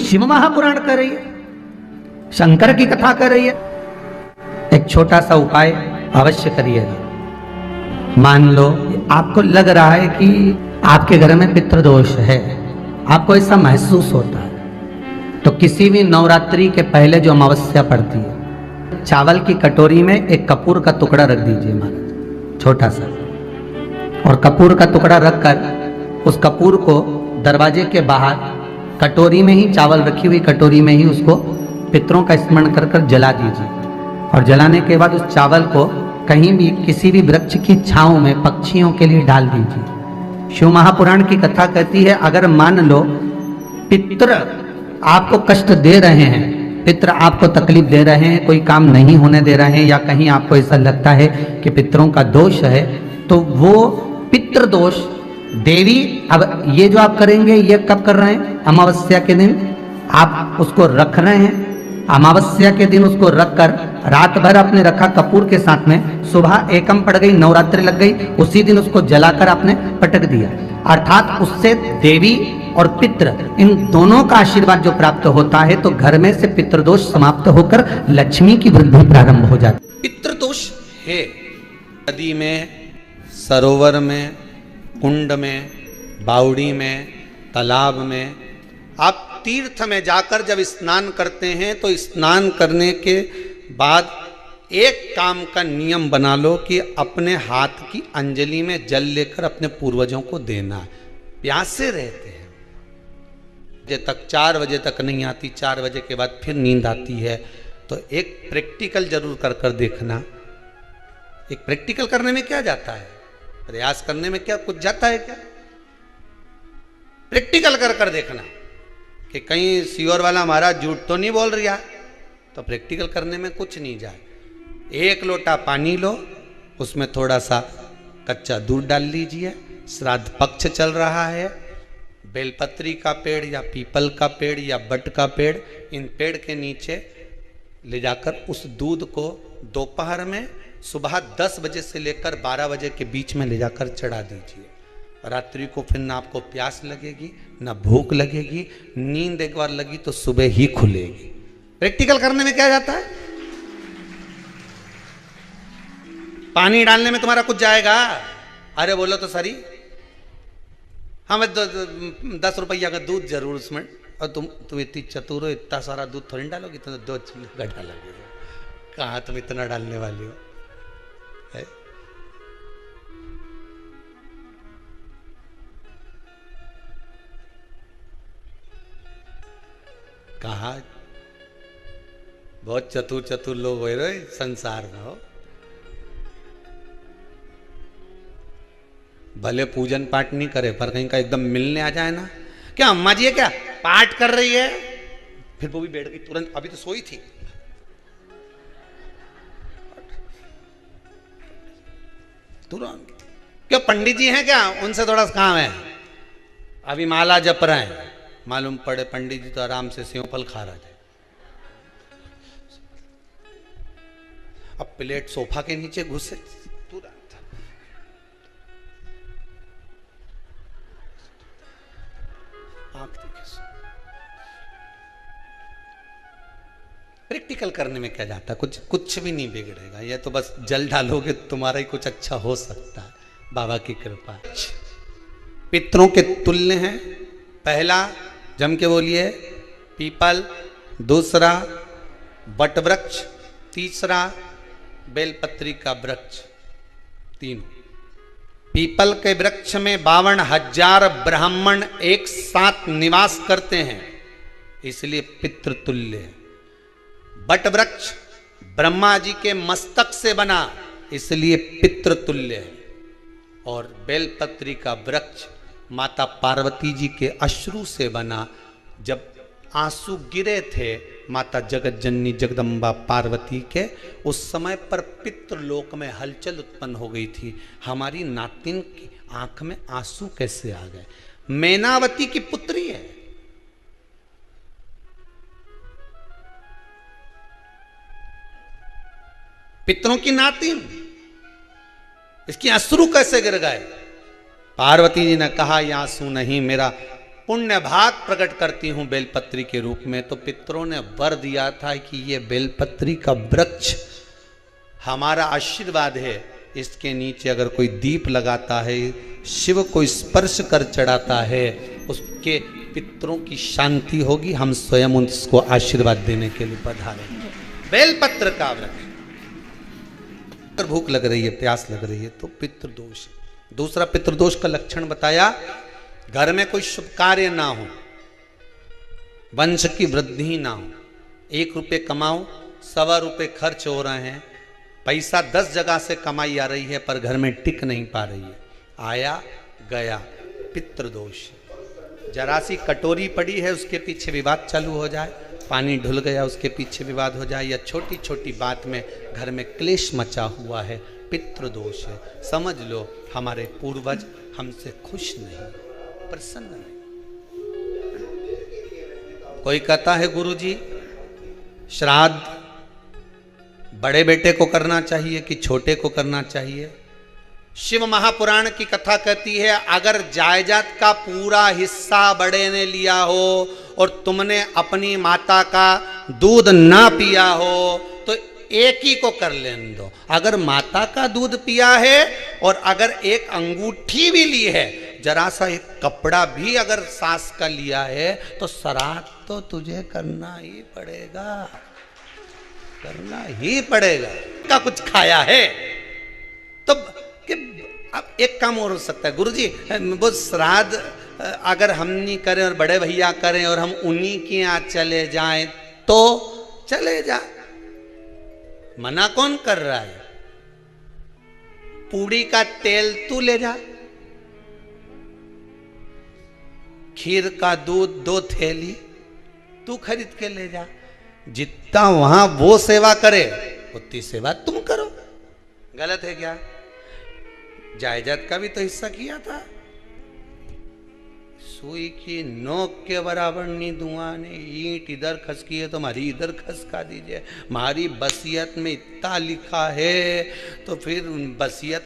शिव महापुराण कर रही है, शंकर की कथा कर रही है। एक छोटा सा उपाय अवश्य करिएगा। मान लो आपको लग रहा है कि आपके घर में पितृदोष है, आपको ऐसा महसूस होता है, तो किसी भी नवरात्रि के पहले जो अमावस्या पड़ती है, चावल की कटोरी में एक कपूर का टुकड़ा रख दीजिए महाराज, छोटा सा, और कपूर का टुकड़ा रखकर उस कपूर को दरवाजे के बाहर कटोरी में ही, चावल रखी हुई कटोरी में ही उसको पितरों का स्मरण कर कर जला दीजिए। और जलाने के बाद उस चावल को कहीं भी किसी भी वृक्ष की छांव में पक्षियों के लिए डाल दीजिए। शिव महापुराण की कथा कहती है, अगर मान लो पितृ आपको कष्ट दे रहे हैं, पितृ आपको तकलीफ दे रहे हैं, कोई काम नहीं होने दे रहे हैं, या कहीं आपको ऐसा लगता है कि पितरों का दोष है, तो वो पितृदोष देवी, अब ये जो आप करेंगे ये कब कर रहे हैं? अमावस्या के दिन आप उसको रख रहे हैं। अमावस्या के दिन उसको रखकर रात भर आपने रखा कपूर के साथ में, सुबह एकम पड़ गई, नवरात्रि लग गई, उसी दिन उसको जलाकर आपने पटक दिया। अर्थात उससे देवी और पितृ इन दोनों का आशीर्वाद जो प्राप्त होता है, तो घर में से पितृदोष समाप्त होकर लक्ष्मी की वृद्धि प्रारंभ हो जाती है। पितृदोष है नदी में, सरोवर में, कुंड में, बावड़ी में, तालाब में, आप तीर्थ में जाकर जब स्नान करते हैं तो स्नान करने के बाद एक काम का नियम बना लो कि अपने हाथ की अंजलि में जल लेकर अपने पूर्वजों को देना है। प्यासे रहते हैं बजे तक, 4 बजे तक नहीं आती, 4 बजे के बाद फिर नींद आती है, तो एक प्रैक्टिकल जरूर कर कर देखना। एक प्रैक्टिकल करने में क्या जाता है, प्रयास करने में क्या कुछ जाता है क्या? प्रैक्टिकल कर कर देखना कि कहीं सियोर वाला महाराज झूठ तो नहीं बोल रहा, तो प्रैक्टिकल करने में कुछ नहीं जाए। 1 लोटा पानी लो, उसमें थोड़ा सा कच्चा दूध डाल लीजिए, श्राद्ध पक्ष चल रहा है, बेलपत्री का पेड़ या पीपल का पेड़ या बट का पेड़, इन पेड़ के नीचे ले जाकर उस दूध को दोपहर में सुबह 10 बजे से लेकर 12 बजे के बीच में ले जाकर चढ़ा दीजिए। रात्रि को फिर ना आपको प्यास लगेगी, ना भूख लगेगी, नींद एक बार लगी तो सुबह ही खुलेगी। प्रैक्टिकल करने में क्या जाता है? पानी डालने में तुम्हारा कुछ जाएगा? अरे बोलो तो सरी, हमें 10 रुपया का दूध जरूर उसमें, और तुम इतनी चतुर हो, इतना सारा दूध थोड़ी डालोगी, तो 2 चूल्हा डालोगे। कहाँ तुम इतना डालने वाली हो? है? कहा बहुत चतुर चतुर लोग हो रहे संसार में हो, भले पूजन पाठ नहीं करे पर कहीं का एकदम मिलने आ जाए ना, क्या अम्मा जी है क्या पाठ कर रही है, फिर वो भी बैठ गई तुरंत, अभी तो सोई थी, तुरंत। क्या पंडित जी हैं क्या, उनसे थोड़ा सा काम है, अभी माला जप रहे हैं, मालूम पड़े पंडित जी तो आराम से सेव फल खा रहे थे। अब प्लेट सोफा के नीचे घुसे तुरंत, प्रैक्टिकल करने में क्या जाता है, कुछ भी नहीं बिगड़ेगा, ये तो बस जल डालोगे तुम्हारा ही कुछ अच्छा हो सकता है, बाबा की कृपा। पितरों के तुल्य हैं, पहला जम के बोलिए पीपल, दूसरा बटवृक्ष, तीसरा बेलपत्री का वृक्ष, तीनों। पीपल के वृक्ष में 52,000 ब्राह्मण एक साथ निवास करते हैं, इसलिए पितृतुल्य है। बट वृक्ष ब्रह्मा जी के मस्तक से बना, इसलिए पितृतुल्य है। और बेलपत्री का वृक्ष माता पार्वती जी के अश्रु से बना, जब आंसू गिरे थे माता जगत जननी जगदम्बा पार्वती के, उस समय पर पितृलोक में हलचल उत्पन्न हो गई थी, हमारी नातिन की आंख में आंसू कैसे आ गए। मैनावती की पुत्री है, पितरों की नातिन, इसकी अश्रु कैसे गिर गए। पार्वती जी ने कहा ये आंसू नहीं, मेरा पुण्य भाग प्रकट करती हूं बेलपत्री के रूप में। तो पितरों ने वर दिया था कि ये बेलपत्री का वृक्ष हमारा आशीर्वाद है, इसके नीचे अगर कोई दीप लगाता है, शिव को स्पर्श कर चढ़ाता है, उसके पितरों की शांति होगी। हम स्वयं उसको आशीर्वाद देने के लिए पधारेंगे। बेलपत्र का वृक्ष। अगर भूख लग रही है, प्यास लग रही है तो पितृदोष है। दूसरा पितृदोष का लक्षण बताया, घर में कोई शुभ कार्य ना हो, वंश की वृद्धि ना हो, 1 रुपये कमाओ, 1.25 रुपये खर्च हो रहे हैं, पैसा 10 जगह से कमाई आ रही है पर घर में टिक नहीं पा रही है, आया गया, पितृदोष। जरा सी कटोरी पड़ी है उसके पीछे विवाद चालू हो जाए, पानी ढुल गया उसके पीछे विवाद हो जाए, या छोटी छोटी बात में घर में क्लेश मचा हुआ है, पितृदोष है। समझ लो हमारे पूर्वज हमसे खुश नहीं, प्रसन्न नहीं। कोई कहता है गुरुजी श्राद्ध बड़े बेटे को करना चाहिए कि छोटे को करना चाहिए? शिव महापुराण की कथा कहती है, अगर जायदाद का पूरा हिस्सा बड़े ने लिया हो और तुमने अपनी माता का दूध ना पिया हो तो एक ही को कर लेने दो। अगर माता का दूध पिया है और अगर एक अंगूठी भी ली है, जरा सा एक कपड़ा भी अगर सास का लिया है, तो श्राद्ध तो तुझे करना ही पड़ेगा, करना ही पड़ेगा। का कुछ खाया है तो कि अब एक काम और हो सकता है, गुरुजी वो श्राद्ध अगर हम नहीं करें और बड़े भैया करें और हम उन्हीं के यहाँ चले जाएं तो चले जा, मना कौन कर रहा है? पूड़ी का तेल तू ले जा, खीर का दूध 2 थैली तू खरीद के ले जा। जितना वहां वो सेवा करे उतनी सेवा तुम करो। गलत है क्या? जायदाद का भी तो हिस्सा किया था। सुई की नोक के बराबर नहीं धुआं ने, ईंट इधर खसकी है तो हमारी इधर खसका दीजिए। हमारी बसियत में इतना लिखा है तो फिर बसियत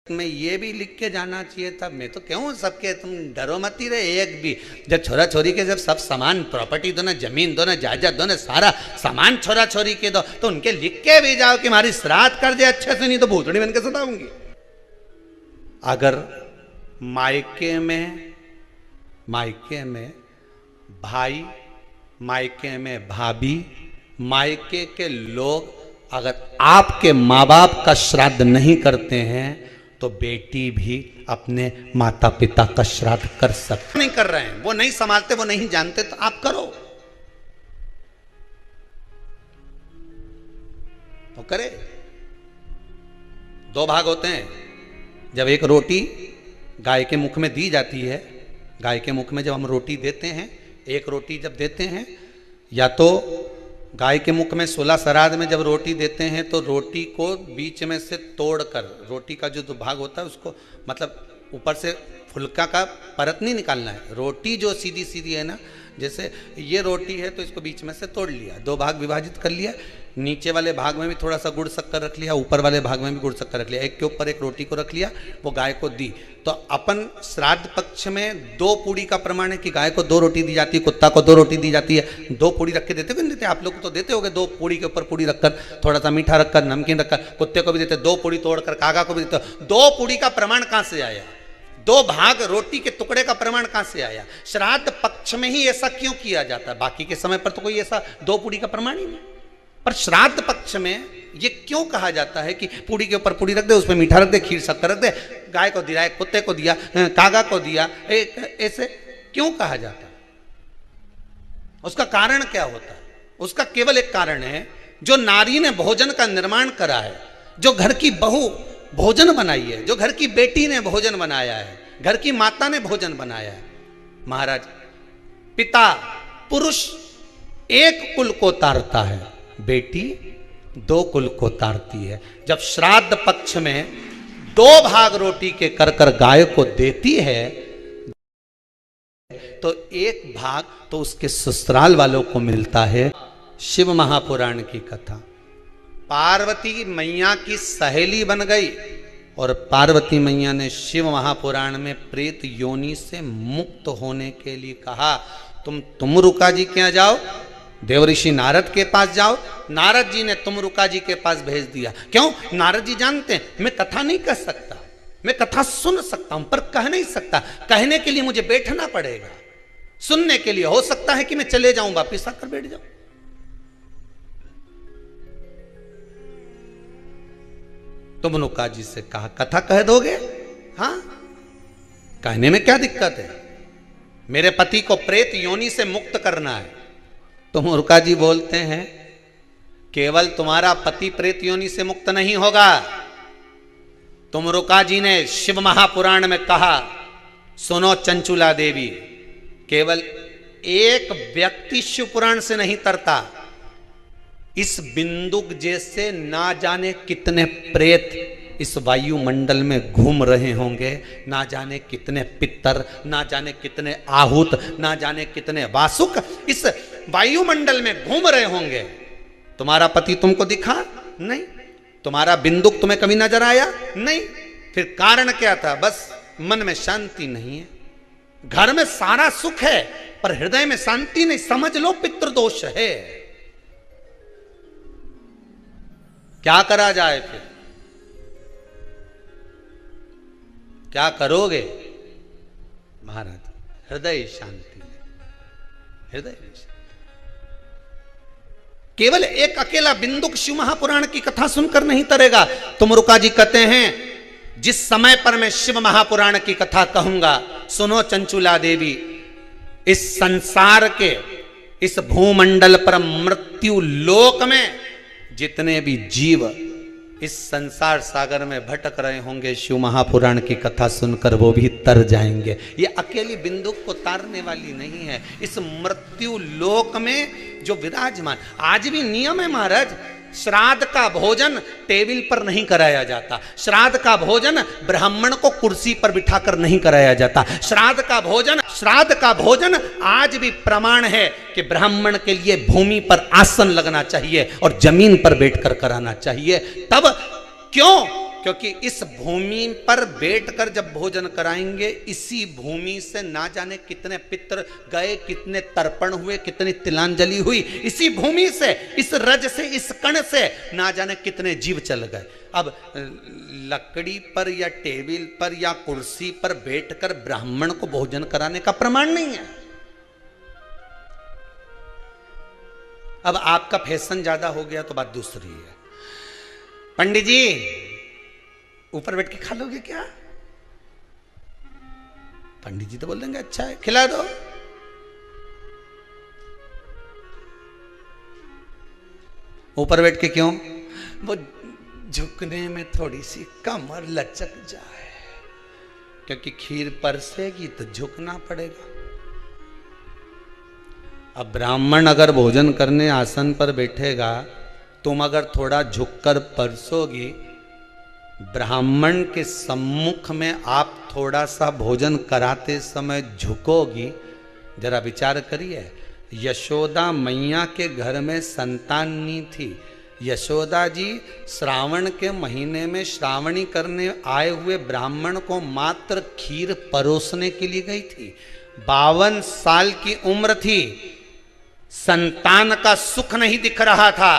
में ये भी लिख के जाना चाहिए था। मैं तो क्यों सबके, तुम डरो मत ही रहे एक भी। जब छोरा छोरी के जब सब सामान, प्रॉपर्टी दो ना, जमीन दो ना, जायदाद दो ना, सारा सामान छोरा छोरी के दो, तो उनके लिख के भी जाओ कि हमारी श्राद्ध कर दे अच्छे से, नहीं तो भूतड़ी बन के सताऊंगी। अगर मायके में भाई, मायके में भाभी, मायके के लोग अगर आपके माँ बाप का श्राद्ध नहीं करते हैं तो बेटी भी अपने माता पिता का श्राद्ध कर सकते। नहीं कर रहे हैं, वो नहीं संभालते, वो नहीं जानते, तो आप करो, तो करे। 2 भाग होते हैं। जब एक रोटी गाय के मुख में दी जाती है, गाय के मुख में जब हम रोटी देते हैं, एक रोटी जब देते हैं, या तो गाय के मुख में 16 श्राद्ध में जब रोटी देते हैं तो रोटी को बीच में से तोड़कर, रोटी का जो भाग होता है उसको, मतलब ऊपर से फुलका का परत नहीं निकालना है। रोटी जो सीधी सीधी है ना, जैसे ये रोटी है तो इसको बीच में से तोड़ लिया, 2 भाग विभाजित कर लिया, नीचे वाले भाग में भी थोड़ा सा गुड़ शक्कर रख लिया, ऊपर वाले भाग में भी गुड़ शक्कर रख लिया, एक के ऊपर एक रोटी को रख लिया, वो गाय को दी। तो अपन श्राद्ध पक्ष में 2 पूड़ी का प्रमाण है कि गाय को 2 रोटी दी जाती है, कुत्ता को 2 रोटी दी जाती है। 2 पूड़ी रख के देते नहीं देते? आप लोग तो देते होगे, 2 पूड़ी के ऊपर पूड़ी रखकर, थोड़ा सा मीठा रखकर, नमकीन रखकर, कुत्ते को भी देते, 2 पूड़ी तोड़कर कागा को भी देते। 2 पूड़ी का प्रमाण कहां से आया? 2 भाग रोटी के टुकड़े का प्रमाण कहां से आया? श्राद्ध पक्ष में ही ऐसा क्यों किया जाता है? बाकी के समय पर तो कोई ऐसा 2 पूड़ी का प्रमाण ही नहीं, पर श्राद्ध पक्ष में ये क्यों कहा जाता है कि पूड़ी के ऊपर पूड़ी रख दे, उसमें मीठा रख दे, खीर शक्कर रख दे, गाय को दिया, कुत्ते को दिया, कागा को दिया, ऐसे क्यों कहा जाता है? उसका कारण क्या होता है? उसका केवल एक कारण है, जो नारी ने भोजन का निर्माण करा है, जो घर की बहू भोजन बनाई है, जो घर की बेटी ने भोजन बनाया है, घर की माता ने भोजन बनाया है। महाराज, पिता पुरुष एक कुल को तारता है, बेटी 2 कुल को तारती है। जब श्राद्ध पक्ष में 2 भाग रोटी के कर कर गाय को देती है तो 1 भाग तो उसके ससुराल वालों को मिलता है। शिव महापुराण की कथा, पार्वती मैया की सहेली बन गई, और पार्वती मैया ने शिव महापुराण में प्रेत योनि से मुक्त होने के लिए कहा तुम रुका जी के यहाँ जाओ, देवऋषि नारद के पास जाओ। नारद जी ने तुमरुका जी के पास भेज दिया। क्यों? नारद जी जानते हैं मैं कथा नहीं कर सकता, मैं कथा सुन सकता हूं पर कह नहीं सकता। कहने के लिए मुझे बैठना पड़ेगा, सुनने के लिए हो सकता है कि मैं चले जाऊं, वापिस आकर बैठ जाऊं। तुमरुका जी से कहा कथा कह दोगे? हां, कहने में क्या दिक्कत है, मेरे पति को प्रेत योनि से मुक्त करना है। तुमरुका जी बोलते हैं केवल तुम्हारा पति प्रेत योनि से मुक्त नहीं होगा। तुमरुका जी ने शिव महापुराण में कहा, सुनो चंचुला देवी, केवल एक व्यक्ति शिव पुराण से नहीं तरता, इस बिंदुक जैसे ना जाने कितने प्रेत इस वायुमंडल में घूम रहे होंगे, ना जाने कितने पितर, ना जाने कितने आहूत, ना जाने कितने वासुक इस वायुमंडल में घूम रहे होंगे। तुम्हारा पति तुमको दिखा नहीं, तुम्हारा बिंदुक तुम्हें कभी नजर आया नहीं, फिर कारण क्या था? बस मन में शांति नहीं है। घर में सारा सुख है पर हृदय में शांति नहीं, समझ लो पितृदोष है। क्या करा जाए? फिर क्या करोगे? महाराज हृदय शांति, हृदय शांति। केवल एक अकेला बिंदुक शिव महापुराण की कथा सुनकर नहीं तरेगा। तुमरुका जी कहते हैं जिस समय पर मैं शिव महापुराण की कथा कहूंगा, सुनो चंचुला देवी, इस संसार के इस भूमंडल पर मृत्यु लोक में जितने भी जीव इस संसार सागर में भटक रहे होंगे, शिव महापुराण की कथा सुनकर वो भी तर जाएंगे। ये अकेली बिंदुक को तारने वाली नहीं है, इस मृत्यु लोक में जो विराजमान। आज भी नियम है महाराज, श्राद्ध का भोजन टेबल पर नहीं कराया जाता, श्राद्ध का भोजन ब्राह्मण को कुर्सी पर बिठाकर नहीं कराया जाता। श्राद्ध का भोजन आज भी प्रमाण है कि ब्राह्मण के लिए भूमि पर आसन लगना चाहिए और जमीन पर बैठकर कराना चाहिए। तब क्यों? क्योंकि इस भूमि पर बैठकर जब भोजन कराएंगे, इसी भूमि से ना जाने कितने पितर गए, कितने तर्पण हुए, कितनी तिलांजलि हुई, इसी भूमि से, इस रज से, इस कण से ना जाने कितने जीव चल गए। अब लकड़ी पर या टेबल पर या कुर्सी पर बैठकर ब्राह्मण को भोजन कराने का प्रमाण नहीं है। अब आपका फैशन ज्यादा हो गया तो बात दूसरी है। पंडित जी ऊपर बैठ के खा लोगे क्या? पंडित जी तो बोल देंगे अच्छा है, खिला दो। ऊपर बैठ के क्यों? वो झुकने में थोड़ी सी कमर लचक जाए, क्योंकि खीर परसेगी तो झुकना पड़ेगा। अब ब्राह्मण अगर भोजन करने आसन पर बैठेगा, तुम अगर थोड़ा झुककर परसोगी, ब्राह्मण के सम्मुख में आप थोड़ा सा भोजन कराते समय झुकोगी। जरा विचार करिए, यशोदा मैया के घर में संतान नहीं थी। यशोदा जी श्रावण के महीने में श्रावणी करने आए हुए ब्राह्मण को मात्र खीर परोसने के लिए गई थी। 52 साल की उम्र थी, संतान का सुख नहीं दिख रहा था,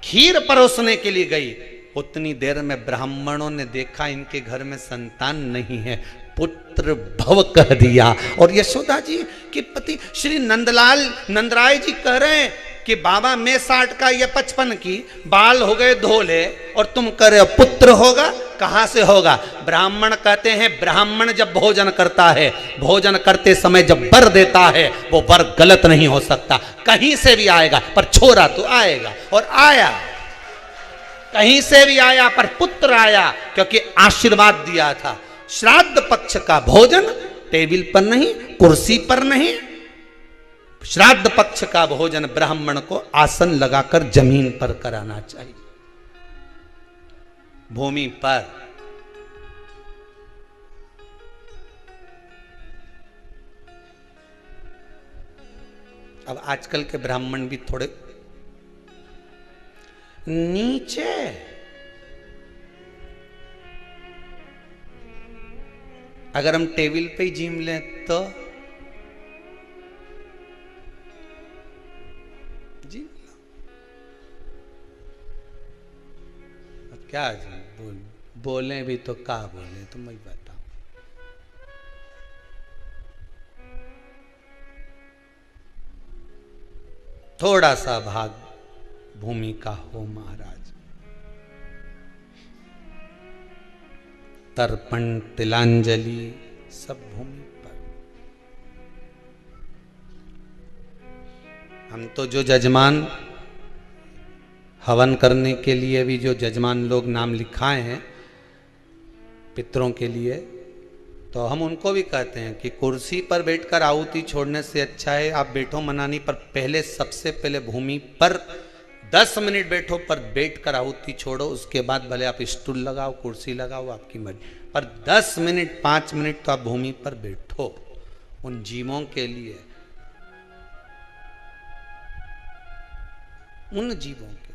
खीर परोसने के लिए गई। उतनी देर में ब्राह्मणों ने देखा इनके घर में संतान नहीं है, पुत्र भव कह दिया। और यशोदा जी के पति श्री नंदराय जी कह रहे हैं कि बाबा मैं 60 का या 55 की, बाल हो गए धोले और तुम कह रहे हो पुत्र होगा, कहां से होगा? ब्राह्मण कहते हैं ब्राह्मण जब भोजन करता है, भोजन करते समय जब वर देता है, वो वर गलत नहीं हो सकता, कहीं से भी आएगा पर छोरा तो आएगा। और आया, कहीं से भी आया पर पुत्र आया, क्योंकि आशीर्वाद दिया था। श्राद्ध पक्ष का भोजन टेबल पर नहीं, कुर्सी पर नहीं, श्राद्ध पक्ष का भोजन ब्राह्मण को आसन लगाकर जमीन पर कराना चाहिए, भूमि पर। अब आजकल के ब्राह्मण भी थोड़े नीचे, अगर हम टेबल पे ही जिम लें तो जी अब क्या बोले भी तो क्या बोले तुम ही बताओ। थोड़ा सा भाग भूमि का हो महाराज, तर्पण तिलांजलि सब भूमि पर। हम तो जो जजमान हवन करने के लिए भी जो जजमान लोग नाम लिखाए हैं पितरों के लिए, तो हम उनको भी कहते हैं कि कुर्सी पर बैठकर आहुति छोड़ने से अच्छा है आप बैठो मनानी पर, पहले सबसे पहले भूमि पर 10 मिनट बैठो, पर बैठकर आहुति छोड़ो। उसके बाद भले आप स्टूल लगाओ कुर्सी लगाओ आपकी मर्जी, पर 10 मिनट 5 मिनट तो आप भूमि पर बैठो उन जीवों के लिए, उन जीवों के